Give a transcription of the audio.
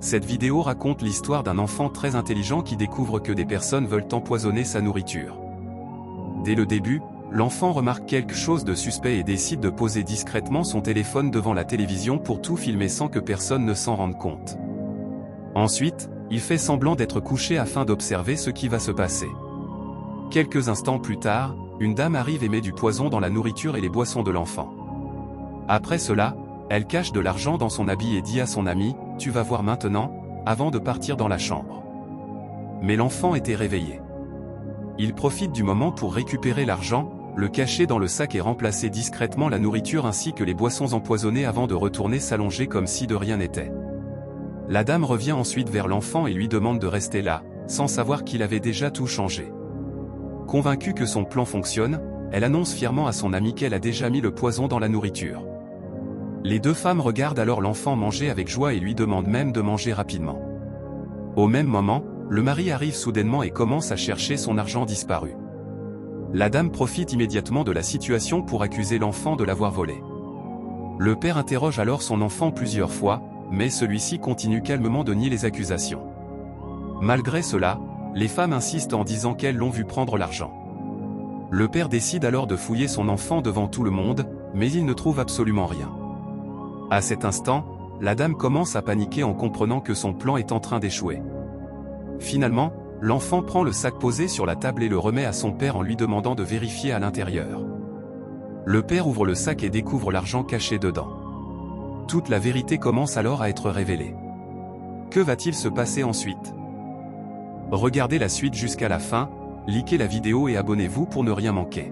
Cette vidéo raconte l'histoire d'un enfant très intelligent qui découvre que des personnes veulent empoisonner sa nourriture. Dès le début, l'enfant remarque quelque chose de suspect et décide de poser discrètement son téléphone devant la télévision pour tout filmer sans que personne ne s'en rende compte. Ensuite, il fait semblant d'être couché afin d'observer ce qui va se passer. Quelques instants plus tard, une dame arrive et met du poison dans la nourriture et les boissons de l'enfant. Après cela, elle cache de l'argent dans son habit et dit à son ami « Tu vas voir maintenant », avant de partir dans la chambre. Mais l'enfant était réveillé. Il profite du moment pour récupérer l'argent, le cacher dans le sac et remplacer discrètement la nourriture ainsi que les boissons empoisonnées avant de retourner s'allonger comme si de rien n'était. La dame revient ensuite vers l'enfant et lui demande de rester là, sans savoir qu'il avait déjà tout changé. Convaincue que son plan fonctionne, elle annonce fièrement à son ami qu'elle a déjà mis le poison dans la nourriture. Les deux femmes regardent alors l'enfant manger avec joie et lui demandent même de manger rapidement. Au même moment, le mari arrive soudainement et commence à chercher son argent disparu. La dame profite immédiatement de la situation pour accuser l'enfant de l'avoir volé. Le père interroge alors son enfant plusieurs fois, mais celui-ci continue calmement de nier les accusations. Malgré cela, les femmes insistent en disant qu'elles l'ont vu prendre l'argent. Le père décide alors de fouiller son enfant devant tout le monde, mais il ne trouve absolument rien. À cet instant, la dame commence à paniquer en comprenant que son plan est en train d'échouer. Finalement, l'enfant prend le sac posé sur la table et le remet à son père en lui demandant de vérifier à l'intérieur. Le père ouvre le sac et découvre l'argent caché dedans. Toute la vérité commence alors à être révélée. Que va-t-il se passer ensuite? Regardez la suite jusqu'à la fin, likez la vidéo et abonnez-vous pour ne rien manquer.